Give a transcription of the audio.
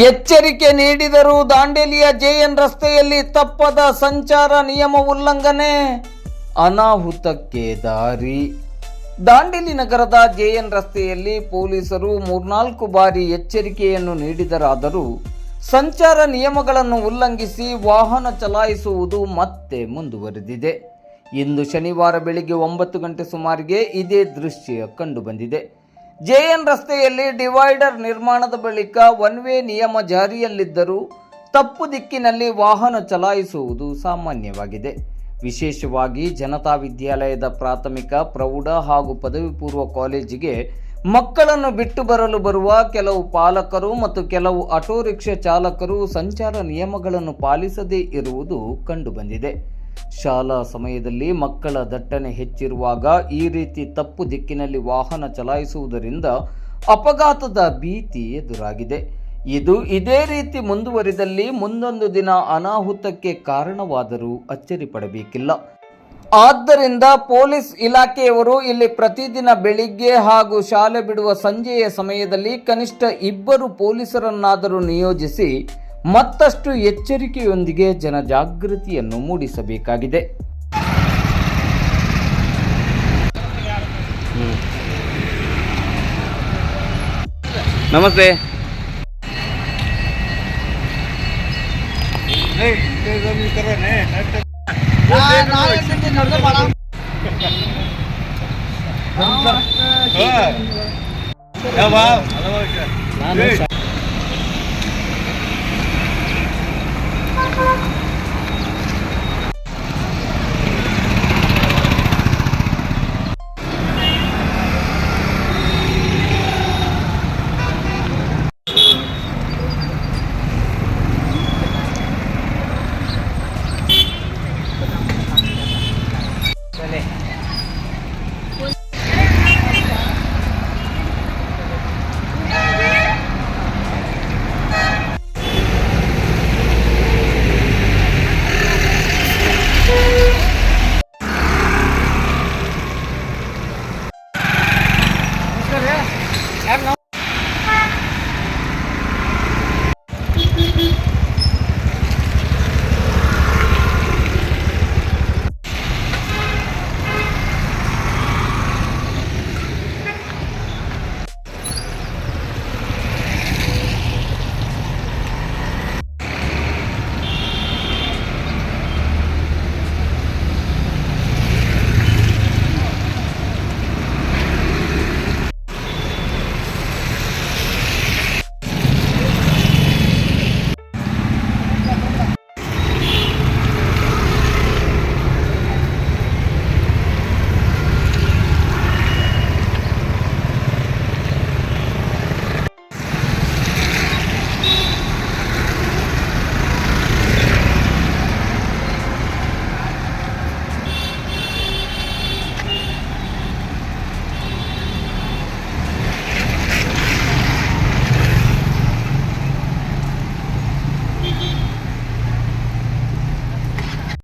ಎಚ್ಚರಿಕೆ ನೀಡಿದರೂ ದಾಂಡೇಲಿಯ ಜೆಎನ್ ರಸ್ತೆಯಲ್ಲಿ ತಪ್ಪದ ಸಂಚಾರ ನಿಯಮ ಉಲ್ಲಂಘನೆ, ಅನಾಹುತಕ್ಕೆ ದಾರಿ. ದಾಂಡೇಲಿ ನಗರದ ಜೆಎನ್ ರಸ್ತೆಯಲ್ಲಿ ಪೊಲೀಸರು 3-4 ಬಾರಿ ಎಚ್ಚರಿಕೆಯನ್ನು ನೀಡಿದರಾದರೂ ಸಂಚಾರ ನಿಯಮಗಳನ್ನು ಉಲ್ಲಂಘಿಸಿ ವಾಹನ ಚಲಾಯಿಸುವುದು ಮತ್ತೆ ಮುಂದುವರೆದಿದೆ. ಇಂದು ಶನಿವಾರ ಬೆಳಿಗ್ಗೆ 9 ಗಂಟೆ ಸುಮಾರಿಗೆ ಇದೇ ದೃಶ್ಯ ಕಂಡುಬಂದಿದೆ. ಜೆಎನ್ ರಸ್ತೆಯಲ್ಲಿ ಡಿವೈಡರ್ ನಿರ್ಮಾಣದ ಬಳಿಕ ಒನ್ ವೇ ನಿಯಮ ಜಾರಿಯಲ್ಲಿದ್ದರೂ ತಪ್ಪು ದಿಕ್ಕಿನಲ್ಲಿ ವಾಹನ ಚಲಾಯಿಸುವುದು ಸಾಮಾನ್ಯವಾಗಿದೆ. ವಿಶೇಷವಾಗಿ ಜನತಾ ವಿದ್ಯಾಲಯದ ಪ್ರಾಥಮಿಕ, ಪ್ರೌಢ ಹಾಗೂ ಪದವಿ ಪೂರ್ವ ಕಾಲೇಜಿಗೆ ಮಕ್ಕಳನ್ನು ಬಿಟ್ಟು ಬರಲು ಬರುವ ಕೆಲವು ಪಾಲಕರು ಮತ್ತು ಕೆಲವು ಆಟೋ ರಿಕ್ಷಾ ಚಾಲಕರು ಸಂಚಾರ ನಿಯಮಗಳನ್ನು ಪಾಲಿಸದೇ ಇರುವುದು ಕಂಡುಬಂದಿದೆ. ಶಾಲಾ ಸಮಯದಲ್ಲಿ ಮಕ್ಕಳ ದಟ್ಟಣೆ ಹೆಚ್ಚಿರುವಾಗ ಈ ರೀತಿ ತಪ್ಪು ದಿಕ್ಕಿನಲ್ಲಿ ವಾಹನ ಚಲಾಯಿಸುವುದರಿಂದ ಅಪಘಾತದ ಭೀತಿ ಎದುರಾಗಿದೆ. ಇದೇ ರೀತಿ ಮುಂದುವರಿದಲ್ಲಿ ಮುಂದೊಂದು ದಿನ ಅನಾಹುತಕ್ಕೆ ಕಾರಣವಾದರೂ ಅಚ್ಚರಿ ಪಡಬೇಕಿಲ್ಲ. ಆದ್ದರಿಂದ ಪೊಲೀಸ್ ಇಲಾಖೆಯವರು ಇಲ್ಲಿ ಪ್ರತಿದಿನ ಬೆಳಿಗ್ಗೆ ಹಾಗೂ ಶಾಲೆ ಬಿಡುವ ಸಂಜೆಯ ಸಮಯದಲ್ಲಿ ಕನಿಷ್ಠ 2 ಪೊಲೀಸರನ್ನಾದರೂ ನಿಯೋಜಿಸಿ ಮತ್ತಷ್ಟು ಎಚ್ಚರಿಕೆಯೊಂದಿಗೆ ಜನಜಾಗೃತಿಯನ್ನು ಮೂಡಿಸಬೇಕಾಗಿದೆ. ನಮಸ್ತೆ.